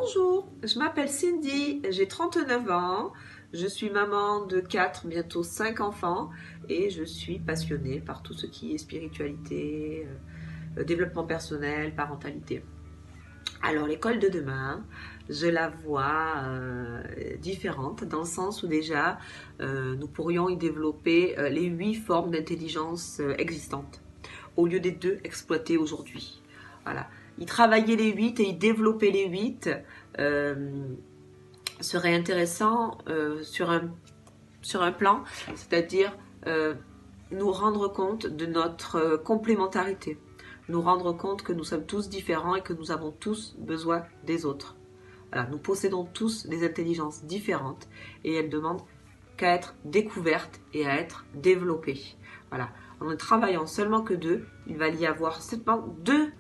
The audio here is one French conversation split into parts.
Bonjour, je m'appelle Cindy, j'ai 39 ans, je suis maman de 4, bientôt 5 enfants et je suis passionnée par tout ce qui est spiritualité, développement personnel, parentalité. Alors l'école de demain, je la vois différente dans le sens où déjà nous pourrions y développer les 8 formes d'intelligence existantes au lieu des 2 exploitées aujourd'hui. Voilà. Y travailler les 8 et y développer les 8 serait intéressant sur un plan, c'est-à-dire nous rendre compte de notre complémentarité, nous rendre compte que nous sommes tous différents et que nous avons tous besoin des autres. Voilà, nous possédons tous des intelligences différentes et elles demandent qu'à être découvertes et à être développées. Voilà. En ne travaillant seulement que 2, il va y avoir seulement 2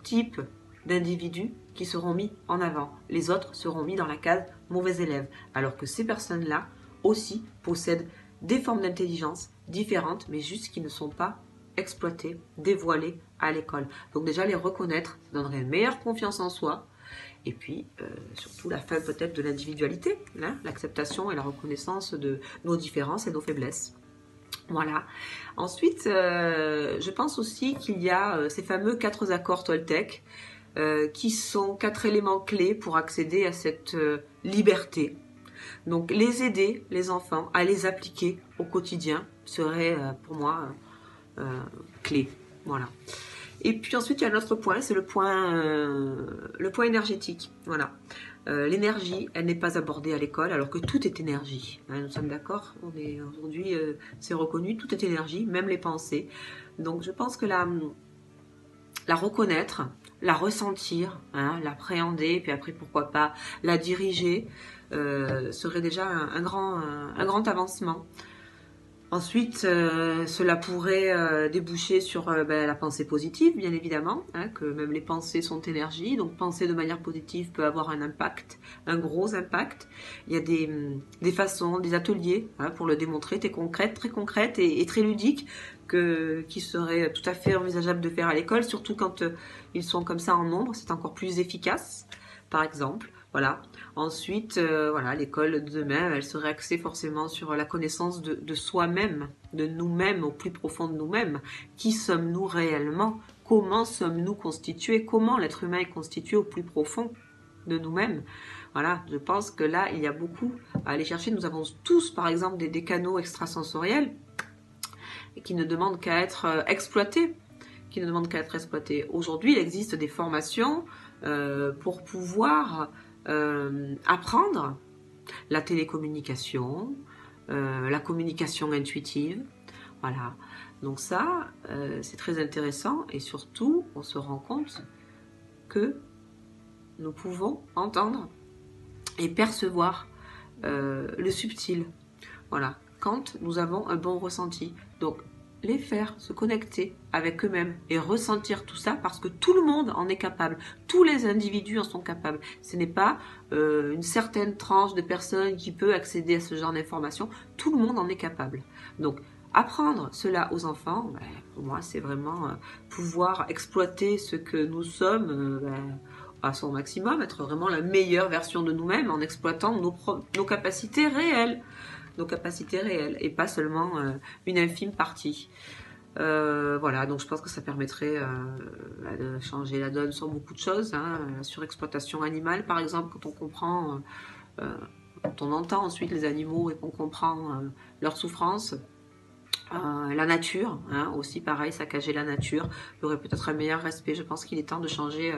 types d'individus qui seront mis en avant. Les autres seront mis dans la case mauvais élèves. Alors que ces personnes-là aussi possèdent des formes d'intelligence différentes, mais juste qui ne sont pas exploitées, dévoilées à l'école. Donc déjà les reconnaître, ça donnerait une meilleure confiance en soi. Et puis, surtout la fin peut-être de l'individualité, hein, l'acceptation et la reconnaissance de nos différences et nos faiblesses. Voilà. Ensuite, je pense aussi qu'il y a ces fameux 4 accords Toltec qui sont 4 éléments clés pour accéder à cette liberté. Donc, les aider, les enfants, à les appliquer au quotidien serait pour moi clé. Voilà. Et puis ensuite, il y a un autre point, c'est le point énergétique. Voilà. L'énergie, elle n'est pas abordée à l'école, alors que tout est énergie. Hein, nous sommes d'accord. Aujourd'hui, c'est reconnu, tout est énergie, même les pensées. Donc, je pense que la reconnaître, la ressentir, hein, l'appréhender, puis après, pourquoi pas, la diriger, serait déjà un grand avancement. Ensuite, cela pourrait déboucher sur la pensée positive, bien évidemment, hein, que même les pensées sont énergie, donc penser de manière positive peut avoir un impact, un gros impact. Il y a des façons, des ateliers hein, pour le démontrer, très concrètes et très ludiques, qui seraient tout à fait envisageables de faire à l'école, surtout quand ils sont comme ça en nombre, c'est encore plus efficace, par exemple. Voilà. Ensuite, voilà, l'école de demain, elle serait axée forcément sur la connaissance de soi-même, de nous-mêmes, au plus profond de nous-mêmes. Qui sommes-nous réellement? Comment sommes-nous constitués? Comment l'être humain est constitué au plus profond de nous-mêmes? Voilà, je pense que là, il y a beaucoup à aller chercher. Nous avons tous, par exemple, des canaux extrasensoriels qui ne demandent qu'à être exploités. Aujourd'hui, il existe des formations pour pouvoir apprendre la télécommunication, la communication intuitive. Voilà. Donc ça, c'est très intéressant et surtout, on se rend compte que nous pouvons entendre et percevoir le subtil. Voilà. Quand nous avons un bon ressenti. Donc, les faire se connecter avec eux-mêmes et ressentir tout ça parce que tout le monde en est capable. Tous les individus en sont capables. Ce n'est pas une certaine tranche de personnes qui peut accéder à ce genre d'informations. Tout le monde en est capable. Donc, apprendre cela aux enfants, pour moi, c'est vraiment pouvoir exploiter ce que nous sommes à son maximum, être vraiment la meilleure version de nous-mêmes en exploitant nos capacités réelles. Et pas seulement une infime partie. Voilà, donc je pense que ça permettrait de changer la donne sur beaucoup de choses, hein, la surexploitation animale par exemple, quand on comprend, quand on entend ensuite les animaux et qu'on comprend leur souffrance. La nature, hein, aussi pareil, saccager la nature, il y aurait peut-être un meilleur respect. Je pense qu'il est temps de changer,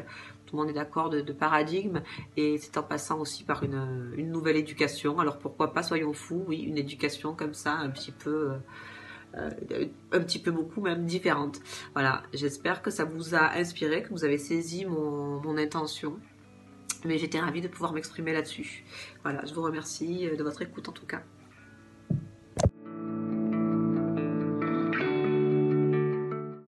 tout le monde est d'accord, de paradigme, et c'est en passant aussi par une nouvelle éducation. Alors pourquoi pas, soyons fous, oui, une éducation comme ça, un petit peu beaucoup même différente. Voilà, j'espère que ça vous a inspiré, que vous avez saisi mon intention, mais j'étais ravie de pouvoir m'exprimer là-dessus. Voilà, je vous remercie de votre écoute en tout cas.